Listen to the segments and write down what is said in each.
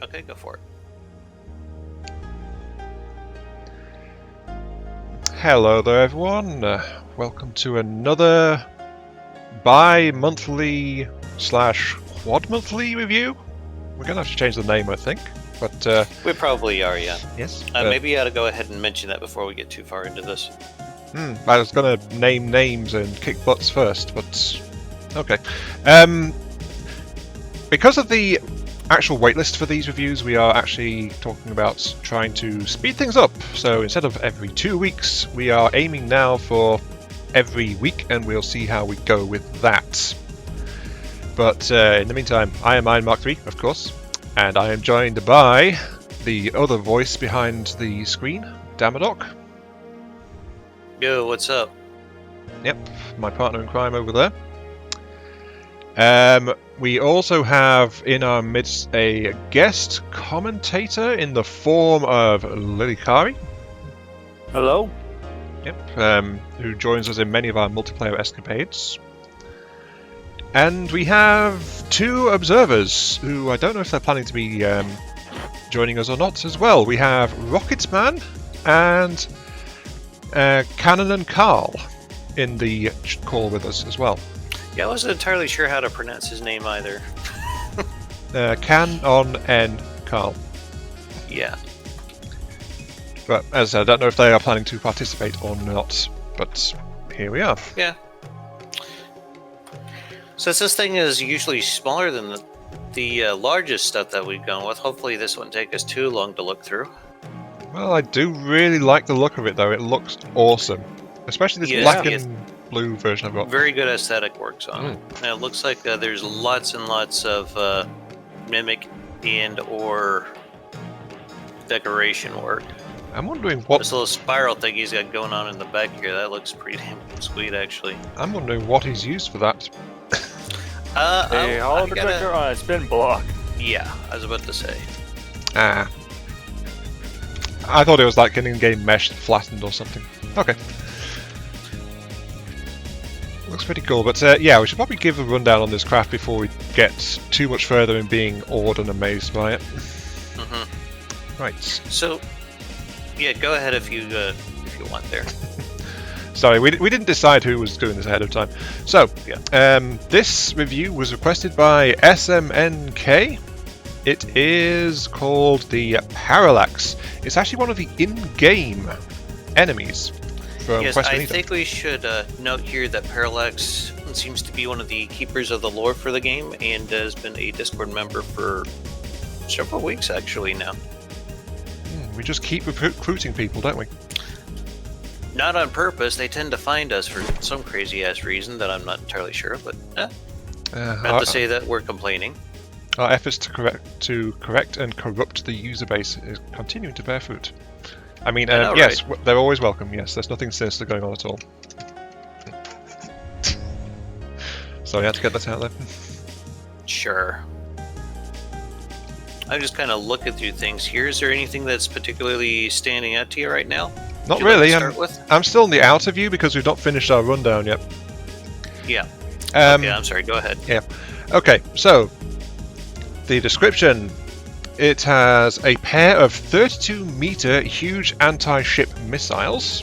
Okay, go for it. Hello there, everyone. Welcome to another bi-monthly / quad-monthly review. We're going to have to change the name, I think. But We probably are, yeah. yes. Maybe you ought to go ahead and mention that before we get too far into this. I was going to name names and kick butts first, but okay. Because of the actual waitlist for these reviews, we are actually talking about trying to speed things up. So instead of every 2 weeks, we are aiming now for every week, and we'll see how we go with that. But in the meantime, I am Iron Mark 3, of course, and I am joined by the other voice behind the screen, Dama. Yo, what's up? Yep, my partner in crime over there. We also have in our midst a guest commentator in the form of Lilikari. Hello. Yep, who joins us in many of our multiplayer escapades. And we have 2 observers who I don't know if they're planning to be joining us or not as well. We have Rocketman and Cannon and Carl in the call with us as well. Yeah, I wasn't entirely sure how to pronounce his name either. Canon and Carl. Yeah. But as I don't know if they are planning to participate or not, but here we are. Yeah. Since this thing is usually smaller than the largest stuff that we've gone with, hopefully this won't take us too long to look through. Well, I do really like the look of it, though. It looks awesome. Especially this black and blue version I've got. Very good aesthetic works on it. And it looks like there's lots and lots of mimic and or decoration work. I'm wondering what... This little spiral thing he's got going on in the back here, that looks pretty damn sweet, actually. I'm wondering what he's used for that. Hold the trigger on a spin block. Yeah, I was about to say. Ah. I thought it was like an in-game mesh flattened or something. Okay. Looks pretty cool, but yeah, we should probably give a rundown on this craft before we get too much further in being awed and amazed by it. Right. So, yeah, go ahead if you want there. Sorry, we didn't decide who was doing this ahead of time. So, this review was requested by SNMK. It is called the Parallax. It's actually one of the in-game enemies. Yes, I think we should note here that Parallax seems to be one of the keepers of the lore for the game and has been a Discord member for several weeks actually now. We just keep recruiting people, don't we? Not on purpose. They tend to find us for some crazy-ass reason that I'm not entirely sure, but not to say that we're complaining. Our efforts to correct and corrupt the user base is continuing to bear fruit. I mean, yes, right? They're always welcome, yes. There's nothing sinister going on at all. So I had to get that out there. Sure. I'm just kind of looking through things here. Is there anything that's particularly standing out to you right now? Not really. I'm still in the outer view because we've not finished our rundown yet. Yeah. Okay, I'm sorry. Go ahead. Yeah. Okay, so the description. It has a pair of 32-meter huge anti-ship missiles,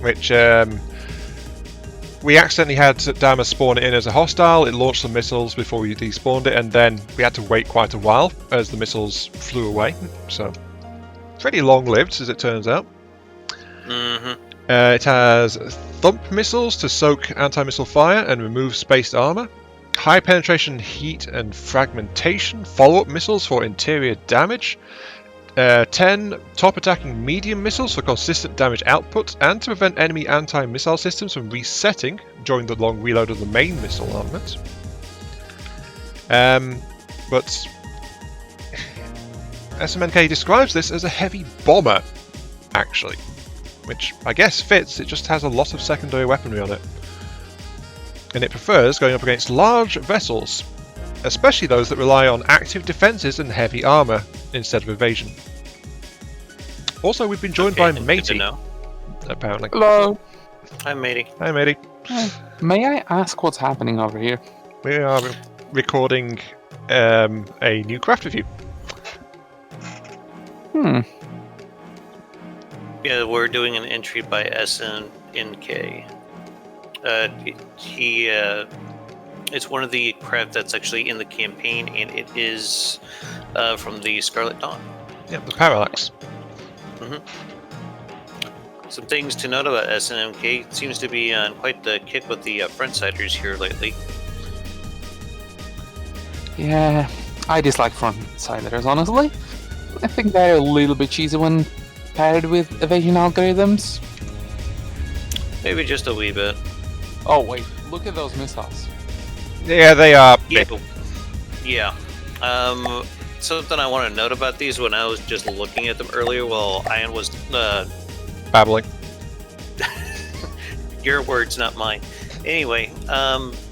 which we accidentally had Dama spawn it in as a hostile. It launched the missiles before we despawned it, and then we had to wait quite a while as the missiles flew away. So, pretty long-lived, as it turns out. It has thump missiles to soak anti-missile fire and remove spaced armor. High penetration heat and fragmentation, follow-up missiles for interior damage, 10 top attacking medium missiles for consistent damage output and to prevent enemy anti-missile systems from resetting during the long reload of the main missile armament. But SNMK describes this as a heavy bomber, actually, which I guess fits. It just has a lot of secondary weaponry on it. And it prefers going up against large vessels, especially those that rely on active defences and heavy armour instead of evasion. Also, we've been joined by Matey, apparently. Hello. Hi, Matey. Hi, Matey. May I ask what's happening over here? We are recording a new craft review. Yeah, we're doing an entry by SNMK. It's one of the craft that's actually in the campaign, and it is from the Scarlet Dawn. Yeah, the Parallax. Some things to note about SNMK. It seems to be on quite the kick with the frontsiders here lately. Yeah, I dislike frontsiders, honestly. I think they're a little bit cheesy when paired with evasion algorithms. Maybe just a wee bit. Oh wait, look at those missiles. Yeah, they are. Yeah. Something I want to note about these when I was just looking at them earlier while Ian was Babbling. your words, not mine. Anyway,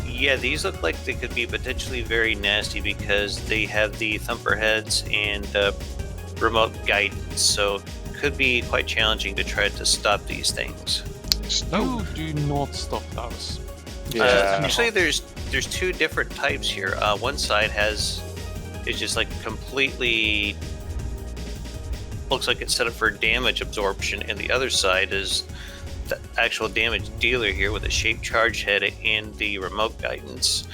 yeah, these look like they could be potentially very nasty because they have the thumper heads and remote guidance, so it could be quite challenging to try to stop these things. No. You do not stop those. Actually, there's two different types here. One side is just like completely looks like it's set up for damage absorption, and the other side is the actual damage dealer here with a shaped charge head and the remote guidance,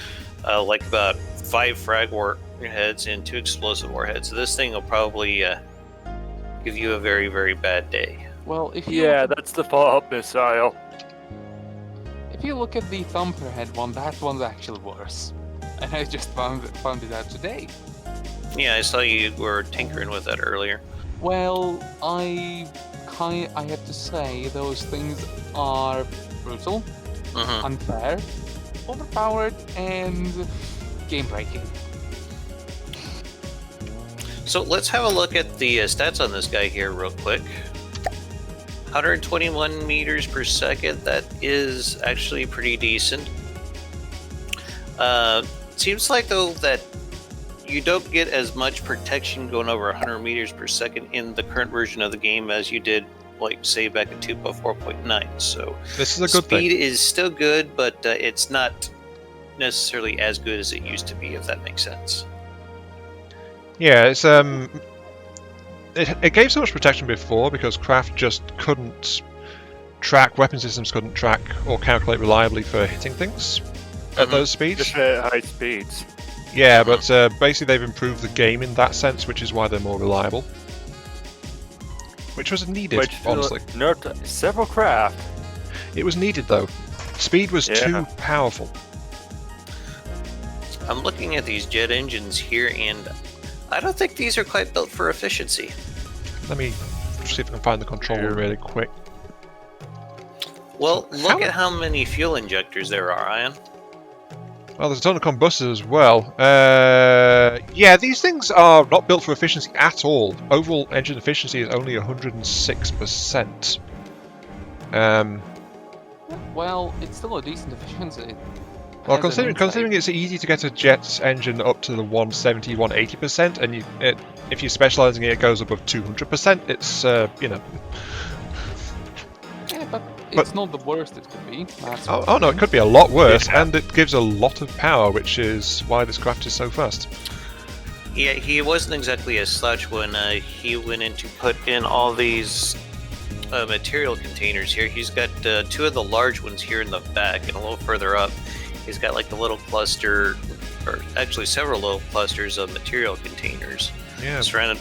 like about 5 frag warheads and 2 explosive warheads. So this thing will probably give you a very, very bad day. Well, if you that's the follow-up missile. if you look at the thumper head one, that one's actually worse. And I just found it out today. Yeah, I saw you were tinkering with that earlier. Well, I have to say those things are brutal, unfair, overpowered, and game-breaking. So let's have a look at the stats on this guy here real quick. 121 meters per second, that is actually pretty decent. Seems like though that you don't get as much protection going over 100 meters per second in the current version of the game as you did, like, say, back in 2.4.9. So this is a good speed thing. is still good, but it's not necessarily as good as it used to be, if that makes sense. Yeah, it's it gave so much protection before because craft just couldn't track, weapon systems couldn't track or calculate reliably for hitting things at those speeds. Just at high speeds. Yeah, but basically they've improved the game in that sense, which is why they're more reliable. Which was needed, honestly. Several craft. It was needed though. Speed was too powerful. I'm looking at these jet engines here, and I don't think these are quite built for efficiency. Let me see if I can find the control room really quick. Well, look at how many fuel injectors there are, Ian. Well, there's a ton of combustors as well. Yeah, these things are not built for efficiency at all. Overall engine efficiency is only 106%. Well, it's still a decent efficiency. Well, considering it's easy to get a jet engine up to the 170, 180%, and if you're specialising it goes above 200%, it's, you know... Yeah, but it's not the worst it could be. Oh no, it could be a lot worse, and it gives a lot of power, which is why this craft is so fast. Yeah, he wasn't exactly a slouch when he went in to put in all these material containers here. He's got 2 of the large ones here in the back, and a little further up, he's got like a little cluster, or actually several little clusters of material containers that surround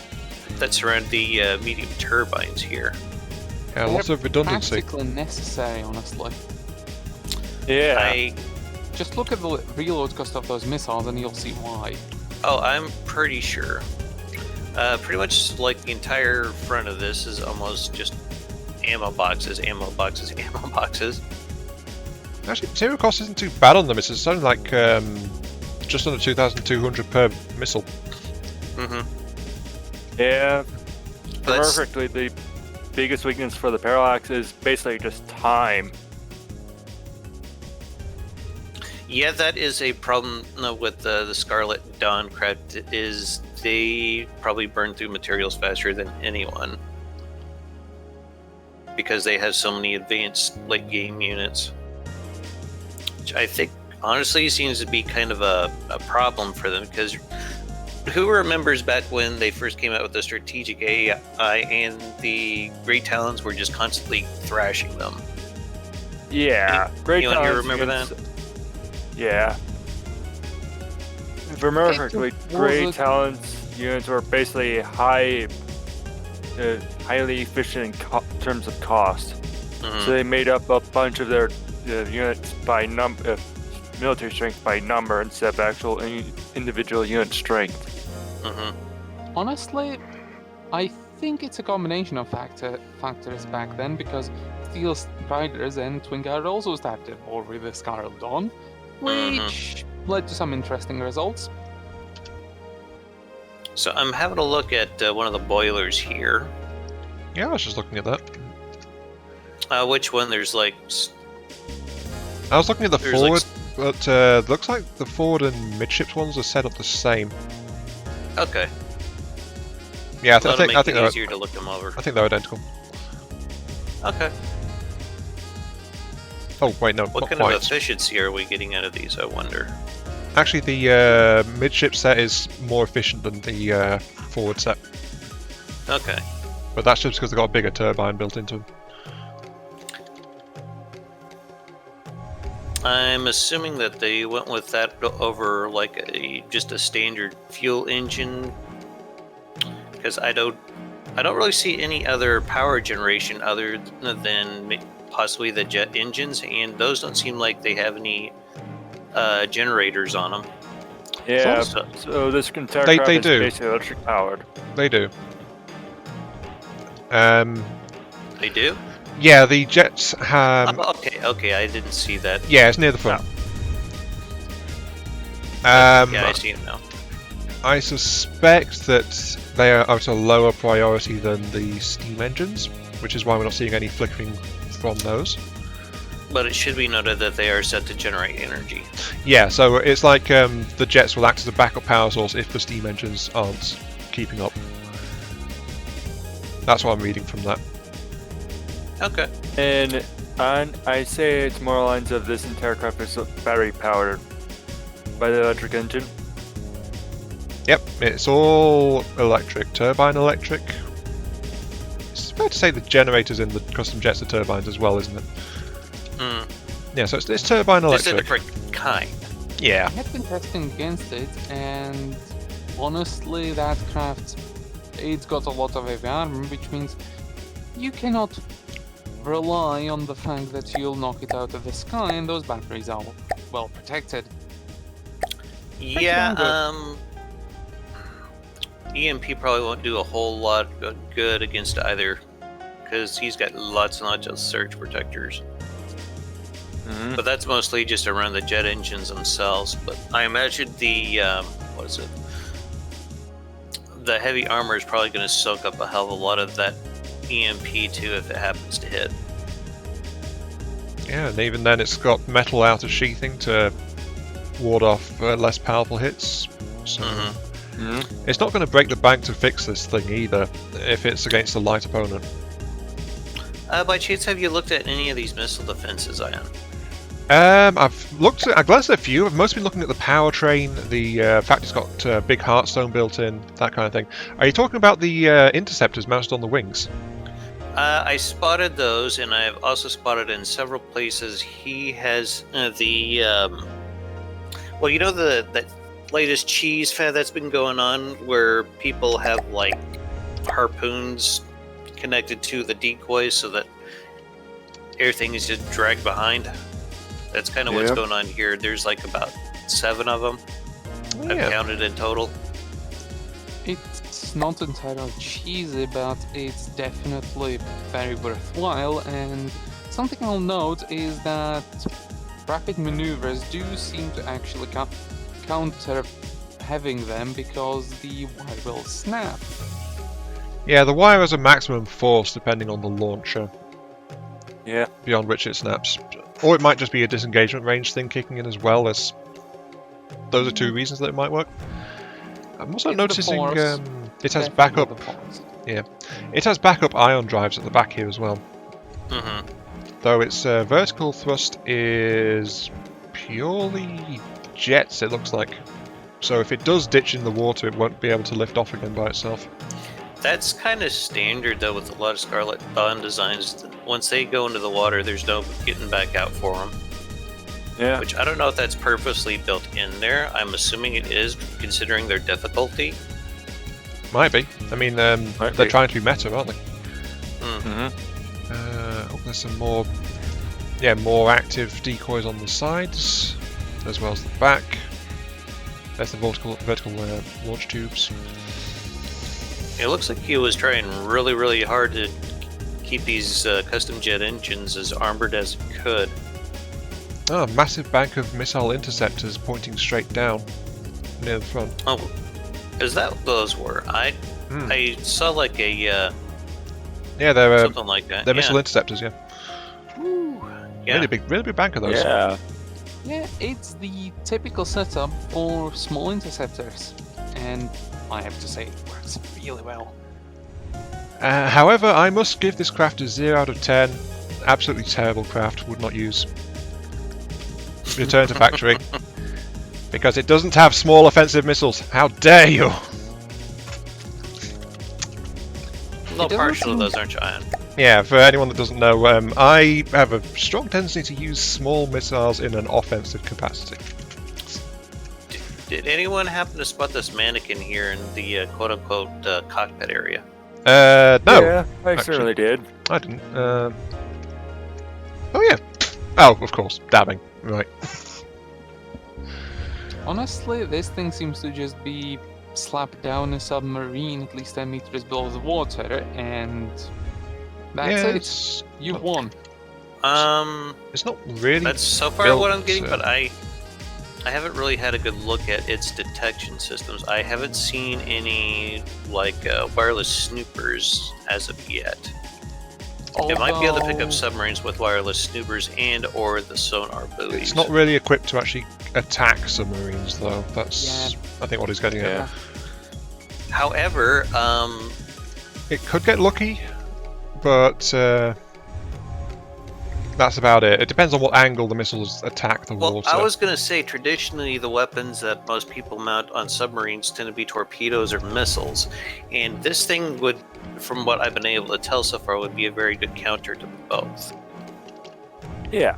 the medium turbines here. Yeah, lots of redundancy. Practically necessary, honestly. Yeah. Just look at the reload cost of those missiles and you'll see why. Oh, I'm pretty sure. Pretty much like the entire front of this is almost just ammo boxes, ammo boxes, ammo boxes. Actually, material cost isn't too bad on them. It's something like just under 2,200 per missile. Yeah. Perfectly, the biggest weakness for the Parallax is basically just time. Yeah, that is a problem with the Scarlet Dawn craft, is they probably burn through materials faster than anyone. Because they have so many advanced late game units. Which I think honestly seems to be kind of a problem for them, because Who remembers back when they first came out with the strategic AI and the Great Talons were just constantly thrashing them? Yeah, Great Anyone here Talons remember against- that? Yeah. If I remember correctly, What Great was it? Talons units were basically highly efficient in terms of cost. Mhm. So they made up a bunch of their units by military strength by number instead of actual individual unit strength. Mhm. Honestly, I think it's a combination of factors back then, because Steel Striders and Twin Guard also started war with the Scarlet Dawn, which led to some interesting results. So I'm having a look at one of the boilers here. Yeah, I was just looking at that. Which one? There's like. I was looking at the There's forward, but looks like the forward and midships ones are set up the same. Okay. Yeah, I That'll think make it they're, easier to look them over. I think they're identical. Okay. Oh wait, no, What not kind quite. of efficiency are we getting out of these? I wonder. Actually, the midship set is more efficient than the forward set, Okay. but that's just because they've got a bigger turbine built into them. I'm assuming that they went with that over like just a standard fuel engine, because I don't really see any other power generation other than possibly the jet engines, and those don't seem like they have any generators on them. Yeah, So- so this entire They craft is do. basically electric powered. They do. They do? Yeah, the jets have. Okay, I didn't see that. Yeah, it's near the front. Yeah, I see it now. I suspect that they are at a lower priority than the steam engines, which is why we're not seeing any flickering from those. But it should be noted that they are set to generate energy. Yeah, so it's like the jets will act as a backup power source if the steam engines aren't keeping up. That's what I'm reading from that. Okay. And I say it's more lines of this entire craft is battery powered by the electric engine. Yep, it's all electric, turbine electric. It's fair to say the generators in the custom jets are turbines as well, isn't it? Hmm. Yeah, so it's turbine Just a electric. different kind. Yeah. I have been testing against it, and honestly, that craft, it's got a lot of heavy armor, which means you cannot rely on the fact that you'll knock it out of the sky, and those batteries are well protected. Yeah, darn EMP probably won't do a whole lot of good against either, because he's got lots and lots of surge protectors. Mm-hmm. But that's mostly just around the jet engines themselves. But I imagine the what is it? The heavy armor is probably going to soak up a hell of a lot of that EMP too if it happens to hit. Yeah, and even then it's got metal outer sheathing to ward off less powerful hits. So it's not going to break the bank to fix this thing either, if it's against a light opponent. By chance, have you looked at any of these missile defenses, Ion? I glanced at a few. I've mostly been looking at the powertrain, the fact it's got big Heartstone built in, that kind of thing. Are you talking about the interceptors mounted on the wings? I spotted those, and I've also spotted in several places. He has well, you know the latest cheese fad that's been going on, where people have like harpoons connected to the decoys so that everything is just dragged behind. That's kind of what's Yeah. going on here. There's like about 7 of them. I've Yeah. counted in total. It's not entirely cheesy, but it's definitely very worthwhile, and something I'll note is that rapid maneuvers do seem to actually counter having them, because the wire will snap. Yeah, the wire has a maximum force depending on the launcher, Yeah. beyond which it snaps. Or it might just be a disengagement range thing kicking in as well. As those are two reasons that it might work. I'm also It's the noticing force. it has Definitely backup. the force. It has backup ion drives at the back here as well. Hmm. Though its vertical thrust is purely jets, it looks like. So if it does ditch in the water, it won't be able to lift off again by itself. That's kind of standard though with a lot of Scarlet Dawn designs. Once they go into the water, there's no getting back out for them. Yeah. Which I don't know if that's purposely built in there. I'm assuming it is, considering their difficulty. Might be. I mean, Might they're be. trying to be meta, aren't they? Mm-hmm. Oh, there's some more, yeah, more active decoys on the sides, as well as the back. There's the vertical launch tubes. It looks like he was trying really, really hard to keep these custom jet engines as armored as it could. Oh, a massive bank of missile interceptors pointing straight down near the front. Oh, is that what those were? I saw like a Yeah, they're something like that. they're Yeah. missile interceptors. Yeah, Yeah. really big bank of those. Yeah. Yeah, it's the typical setup for small interceptors, and I have to say it works really well. However, I must give this craft a 0 out of 10. Absolutely terrible craft. Would not use. Return to factory. Because it doesn't have small offensive missiles. How dare you! Well, It doesn't partial of seem- those aren't giant. Yeah, for anyone that doesn't know, I have a strong tendency to use small missiles in an offensive capacity. Did anyone happen to spot this mannequin here in the quote-unquote cockpit area? No, Yeah, I actually. certainly did. I didn't. Oh yeah. Oh, of course, dabbing. Right. Honestly, this thing seems to just be slapped down a submarine at least 10 meters below the water, and that's yeah, it. it's You won. it's not really. That's so far built, what I'm getting, so- but I haven't really had a good look at its detection systems. I haven't seen any like wireless snoopers as of yet. It might be able to pick up Although- submarines with wireless snoopers and or the sonar buoys. It's not really equipped to actually attack submarines, though. That's I think what he's getting Yeah. at. However, It could get lucky, but that's about it. It depends on what angle the missiles attack the well, water. I was going to say traditionally the weapons that most people mount on submarines tend to be torpedoes or missiles, and this thing would, from what I've been able to tell so far, would be a very good counter to both. Yeah.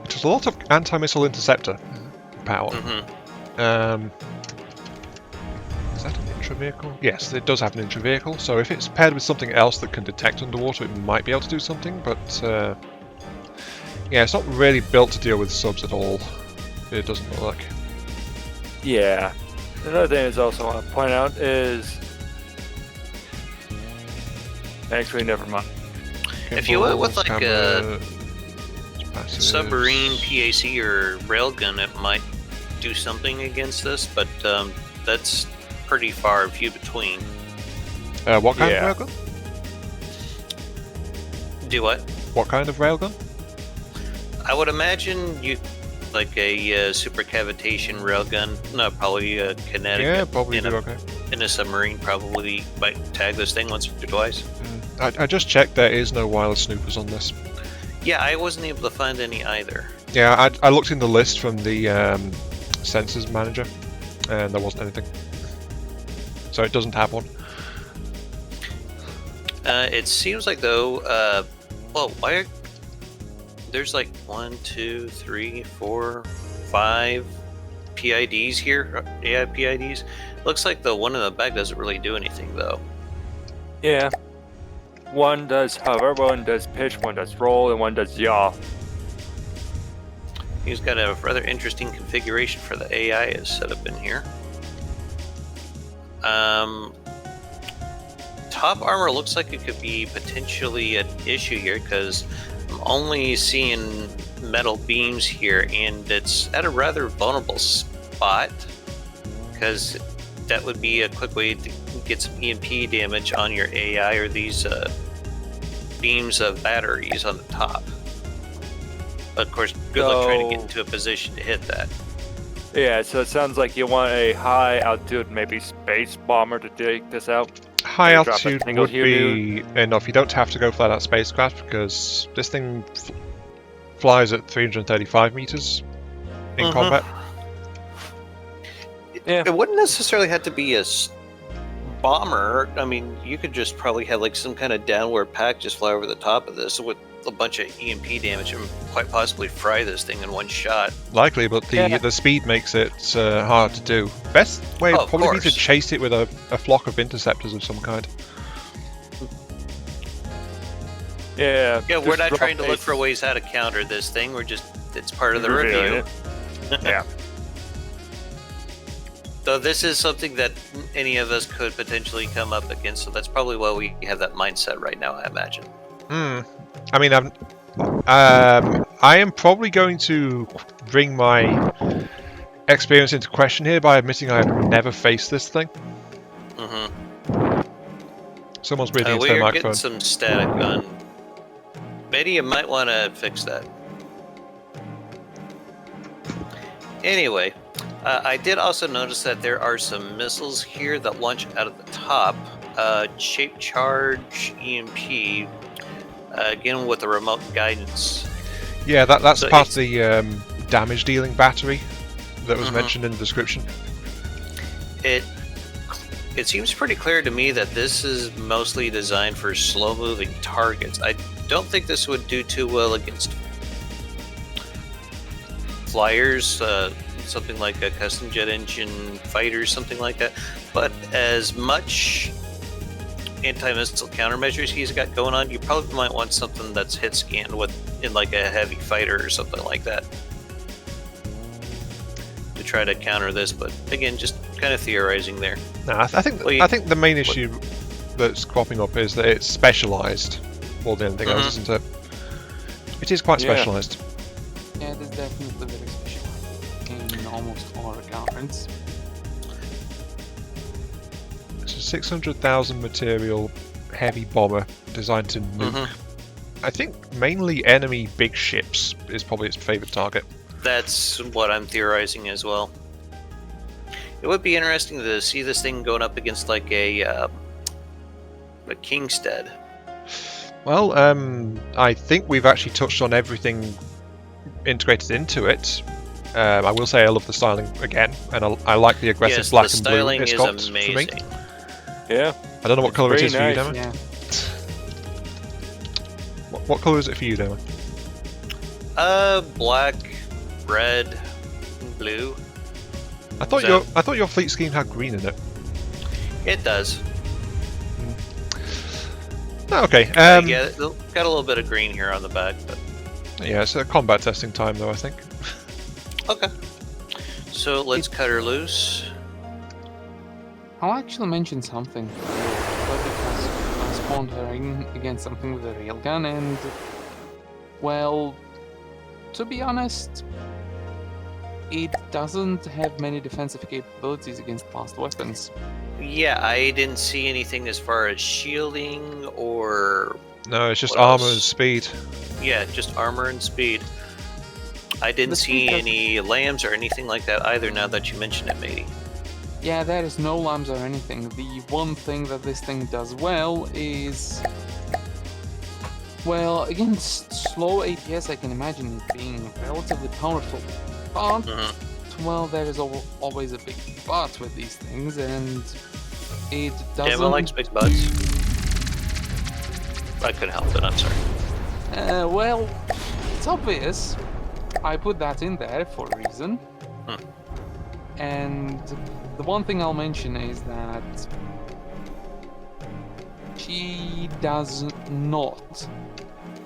There's a lot of anti-missile interceptor power. Hmm Is that an intra-vehicle? Yes, it does have an intra-vehicle, so if it's paired with something else that can detect underwater, it might be able to do something, but yeah, it's not really built to deal with subs at all. It doesn't look like. Yeah. Another thing is also I want to point out is... Actually, never mind. If you went with, Gimbals, like, camera, passives. Submarine PAC or railgun, it might do something against this, but that's pretty far and few between. What kind Yeah. of railgun? Do what? What kind of railgun? I would imagine you like a super cavitation railgun. No, probably a kinetic. Yeah, probably in do a, okay. in a submarine. Probably might tag this thing once or twice. I just checked, there is no wireless snoopers on this. Yeah, I wasn't able to find any either. Yeah, I looked in the list from the sensors manager, and there wasn't anything. So it doesn't have one. It seems like though. Well, why? There's like 1, 2, 3, 4, 5 PIDs here. AI PIDs. Looks like the one in the back doesn't really do anything though. Yeah. One does hover, one does pitch, one does roll, and one does yaw. He's got a rather interesting configuration for the AI is set up in here. Top armor looks like it could be potentially an issue here because I'm only seeing metal beams here, and it's at a rather vulnerable spot because that would be a quick way to get some EMP damage on your AI or these beams of batteries on the top. But of course, good luck trying to get into a position to hit that. Yeah, so it sounds like you want a high altitude, maybe space bomber to take this out. High Drop a altitude single would be enough. You don't have to go flat out spacecraft because this thing flies at 335 meters in Mhm. combat. Yeah. It wouldn't necessarily have to be a bomber. I mean, you could just probably have like some kind of downward pack just fly over the top of this with a bunch of EMP damage and quite possibly fry this thing in one shot. Likely, but the speed makes it hard to do. Best way would probably be to chase it with a flock of interceptors of some kind. Yeah. Yeah, we're not trying to look for ways how to counter this thing. We're just, it's part of the review. Yeah. So this is something that any of us could potentially come up against, so that's probably why we have that mindset right now, I imagine. I mean, I am probably going to bring my experience into question here by admitting I have never faced this thing. Someone's breathing into their microphone. We're getting some static on. Betty, you might want to fix that. Anyway, I did also notice that there are some missiles here that launch out of the top. Shape charge, EMP, again with the remote guidance. Yeah, that's so part of the damage dealing battery that was mentioned in the description. It seems pretty clear to me that this is mostly designed for slow-moving targets. I don't think this would do too well against flyers, something like a custom jet engine fighter, something like that. But as much anti-missile countermeasures he's got going on, you probably might want something that's hit scanned in like a heavy fighter or something like that to try to counter this. But again, just kind of theorizing there. No, I think the main issue that's cropping up is that it's specialized more than anything else, isn't it? It is quite specialized. Yeah, it is definitely very specialized in almost all regards. It's a 600,000 material heavy bomber designed to nuke. I think mainly enemy big ships is probably its favorite target. That's what I'm theorizing as well. It would be interesting to see this thing going up against like a Kingstead. Well, I think we've actually touched on everything integrated into it. I will say I love the styling again, and I like the aggressive black and blue it's got amazing. for me. Yeah. I don't know what colour it is for you, nice. Dama. Yeah. What colour is it for you, Dama? Black, red, and blue. I thought your fleet scheme had green in it. It does. Oh, okay. Yeah, got a little bit of green here on the back, but yeah, it's a combat testing time though, I think. okay. So let's cut her loose. I'll actually mention something. But because I spawned her in against something with a railgun, and well, to be honest, it doesn't have many defensive capabilities against blast weapons. Yeah, I didn't see anything as far as shielding or... No, it's just armor and speed. Yeah, just armor and speed. I didn't see any lambs or anything like that either, now that you mention it, matey. Yeah, there is no lambs or anything. The one thing that this thing does well is... Well, against slow APS, I can imagine it being relatively powerful. But, well, there is always a big but with these things, and it doesn't... Dama likes big butts. I couldn't help it, I'm sorry. Well, it's obvious. I put that in there for a reason. And the one thing I'll mention is that she does not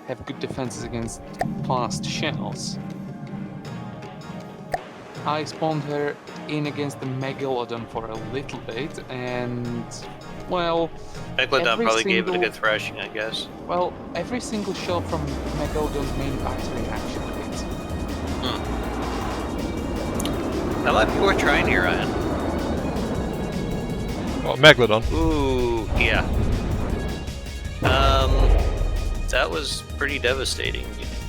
have good defenses against fast shells. I spawned her in against the Megalodon for a little bit, and, well... Megalodon probably gave it a good thrashing, I guess. Well, every single shell from Megalodon's main battery actually hits. That might be worth trying here, Ryan. Well, Megalodon. Ooh, yeah. That was pretty devastating.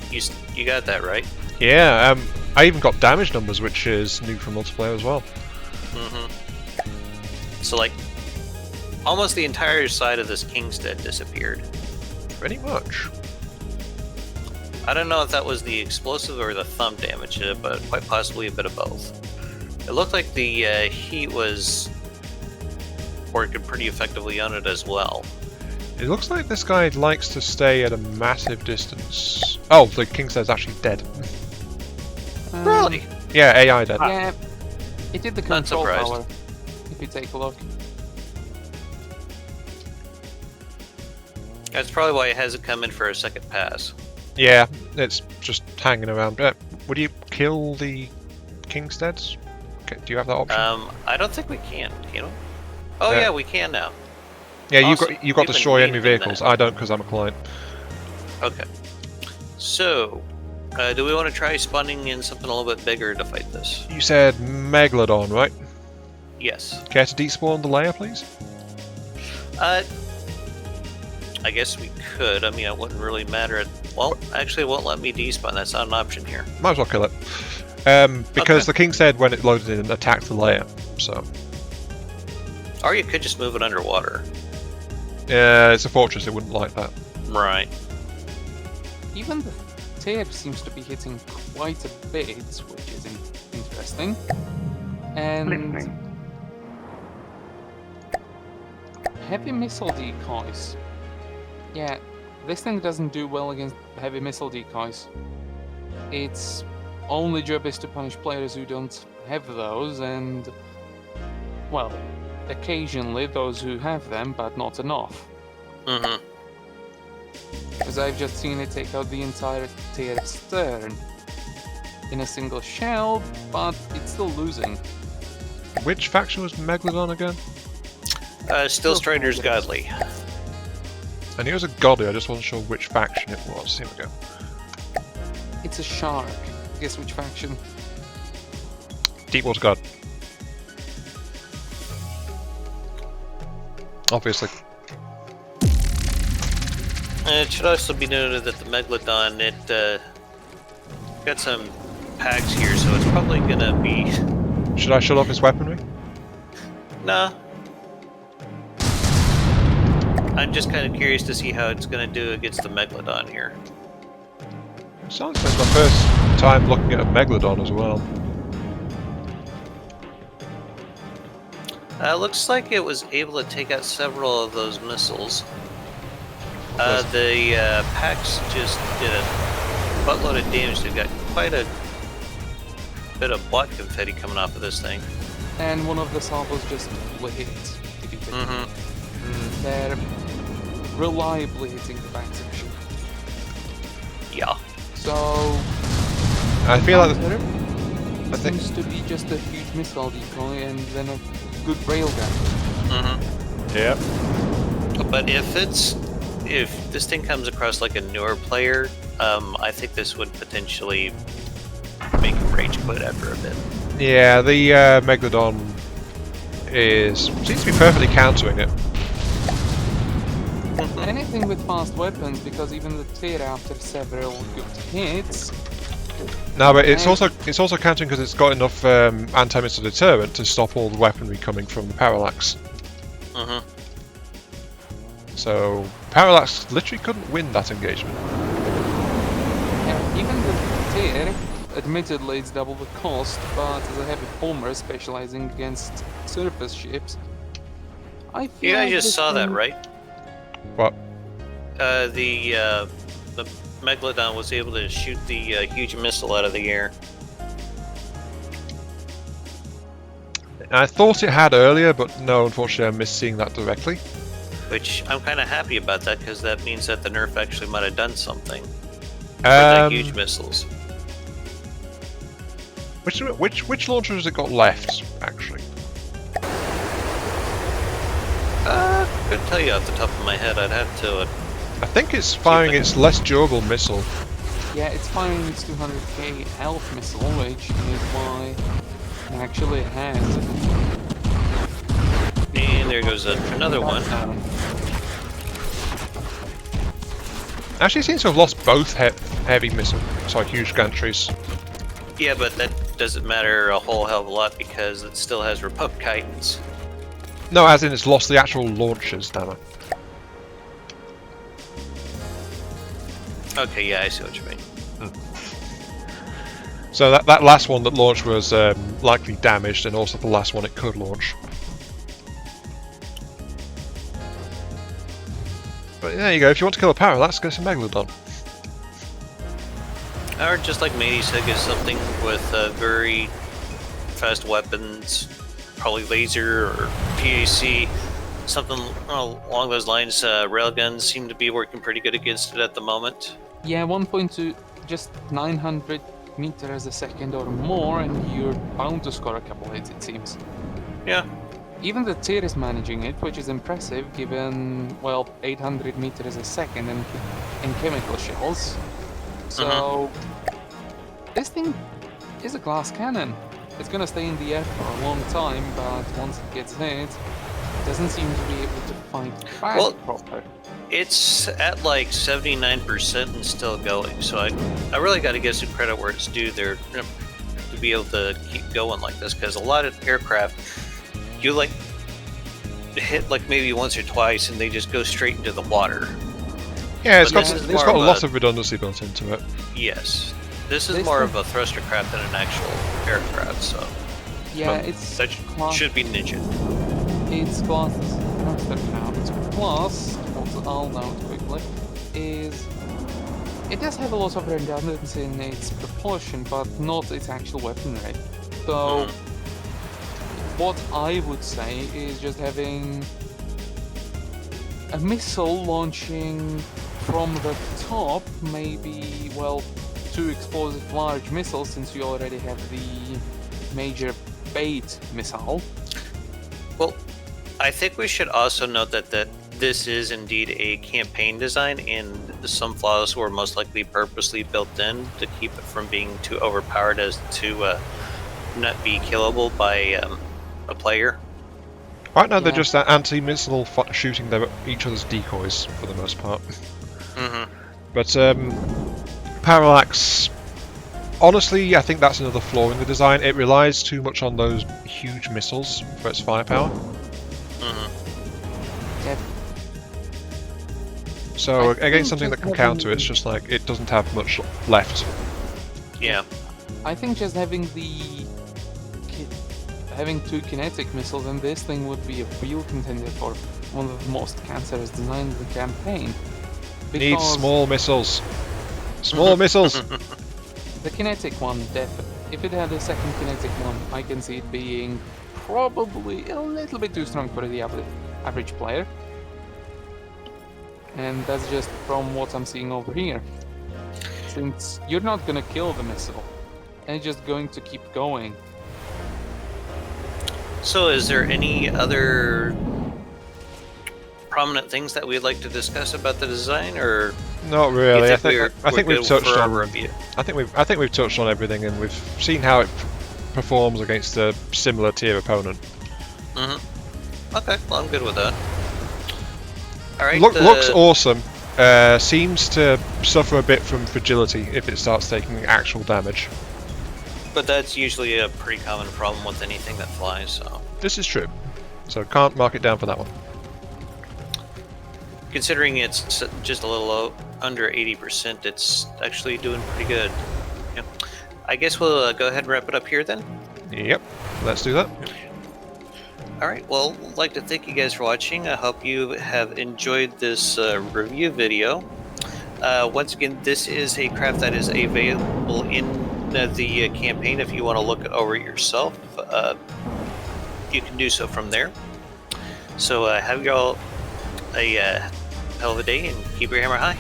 You got that, right? Yeah, I even got damage numbers, which is new for multiplayer as well. So, like, almost the entire side of this Kingstead disappeared. Pretty much. I don't know if that was the explosive or the thumb damage, but quite possibly a bit of both. It looked like the heat was working pretty effectively on it as well. It looks like this guy likes to stay at a massive distance. Oh, the Kingstead's actually dead. Really? Yeah, AI dead. Yeah, it did the Not control surprised. tower. If you take a look. That's probably why it hasn't come in for a second pass. Yeah, it's just hanging around. Would you kill the Kingsteads? Okay, do you have that option? I don't think we can. You know? Oh Yeah. yeah, we can now. yeah, awesome. you got We've been destroy enemy needing vehicles. that. I don't because I'm a client. Okay. So, do we want to try spawning in something a little bit bigger to fight this? You said Megalodon, right? Yes. Care to despawn the layer, please? I guess we could. I mean, it wouldn't really matter. Well, actually, it won't let me despawn. That's not an option here. Might as well kill it. Because the Kingstead, when it loaded in, attacked the layer. So, Or you could just move it underwater. it's a fortress. It wouldn't like that. Right. Even the tier seems to be hitting quite a bit, which is interesting. And heavy missile decoys. Yeah, this thing doesn't do well against heavy missile decoys. Its only job is to punish players who don't have those, and well, occasionally those who have them, but not enough. Mm-hmm. Because I've just seen it take out the entire tier stern in a single shell, but it's still losing. Which faction was Megalodon again? Still Strider's Godly. I knew it was a godly, I just wasn't sure which faction it was. Here we go. It's a shark. Guess which faction? Deepwater God. Obviously. It should also be noted that the Megalodon, it got some packs here, so it's probably gonna be... Should I shut off his weaponry? Nah. I'm just kind of curious to see how it's gonna do against the Megalodon here. Sounds like my first time looking at a Megalodon as well. Looks like it was able to take out several of those missiles. Yes. The packs just did a buttload of damage. They've got quite a bit of bot confetti coming off of this thing. And one of the salvos just hit. If you could. Mm-hmm. They're reliably hitting the back section. Yeah. So I feel like counter I think seems to be just a huge missile decoy and then a good railgun. Mm-hmm. yeah. But if this thing comes across like a newer player, I think this would potentially make him rage quit after a bit. Yeah, the Megalodon seems to be perfectly countering it. Anything with fast weapons, because even the tier after several good hits. No, but it's also countering because it's got enough anti-missile deterrent to stop all the weaponry coming from the Parallax. Mm-hmm. So Parallax literally couldn't win that engagement. Yeah, even the tier, admittedly it's double the cost, but as a heavy bomber specializing against surface ships, I feel You guys like just this saw that, thing- right? What? The Megalodon was able to shoot the huge missile out of the air. I thought it had earlier, but no, unfortunately I missed seeing that directly. Which I'm kind of happy about that, because that means that the nerf actually might have done something for the huge missiles. Which launcher has it got left, actually? Couldn't tell you off the top of my head. I'd have to. I think it's firing its less durable missile. Yeah, it's firing its 200k health missile, which is why it actually has. And there goes another one. Actually, it seems to have lost both heavy missile, huge gantries. Yeah, but that doesn't matter a whole hell of a lot because it still has remote guidance. No, as in it's lost the actual launchers, Dama. Okay, yeah, I see what you mean. So that last one that launched was likely damaged, and also the last one it could launch. But there you go. If you want to kill a Parallax, go some Megalodon. Or just like Matey said, get something with very fast weapons, probably laser or PAC, something along those lines. Railguns seem to be working pretty good against it at the moment. Yeah, 1.2, just 900 meters a second or more, and you're bound to score a couple hits, it seems. Yeah. Even the Tyr is managing it, which is impressive given, well, 800 meters a second in chemical shells. So, this thing is a glass cannon. It's gonna stay in the air for a long time, but once it gets hit, it doesn't seem to be able to fight back proper. It's at like 79% and still going, so I really got to give some credit where it's due there to be able to keep going like this, because a lot of aircraft, you like hit like maybe once or twice and they just go straight into the water. Yeah, it's But got this is a more lot of redundancy built into it. Yes. This is This more one- of a thruster craft than an actual aircraft, so Yeah, but it's that class. should be Ninja. It's class thruster craft. Plus, what I'll note quickly is it does have a lot of redundancy in its propulsion, but not its actual weaponry. So, what I would say is just having a missile launching from the top, maybe, well, 2 explosive large missiles, since you already have the major bait missile. Well, I think we should also note that this is indeed a campaign design, and some flaws were most likely purposely built in to keep it from being too overpowered as to not be killable by a player. Right now they're Yeah. just anti-missile shooting each other's decoys for the most part. But Parallax, honestly, I think that's another flaw in the design. It relies too much on those huge missiles for its firepower. Yeah, So I against think something that just can counter, having- it's just like it doesn't have much left. Yeah. I think just having having 2 kinetic missiles and this thing would be a real contender for one of the most cancerous designs in the campaign. Needs Because small missiles. Small missiles. the kinetic one, definitely. If it had a second kinetic one, I can see it being probably a little bit too strong for the average player. And that's just from what I'm seeing over here. Since you're not gonna kill the missile, and it's just going to keep going. So, is there any other prominent things that we'd like to discuss about the design, or Not you really. I think think we're we've good touched for our on. review? I think we've touched on everything, and we've seen how it performs against a similar tier opponent. Okay, well, I'm good with that. All right. Looks awesome. Seems to suffer a bit from fragility if it starts taking actual damage. But that's usually a pretty common problem with anything that flies, so. This is true. So can't mark it down for that one. Considering it's just a little under 80%, it's actually doing pretty good. Yeah. I guess we'll go ahead and wrap it up here then. Yep. Let's do that. Alright, well, I'd like to thank you guys for watching. I hope you have enjoyed this review video. Once again, this is a craft that is available in the campaign. If you want to look it over yourself, you can do so from there. So have y'all a hell of a day and keep your hammer high.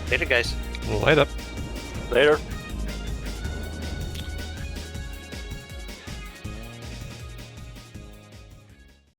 Later, guys. Later. Later.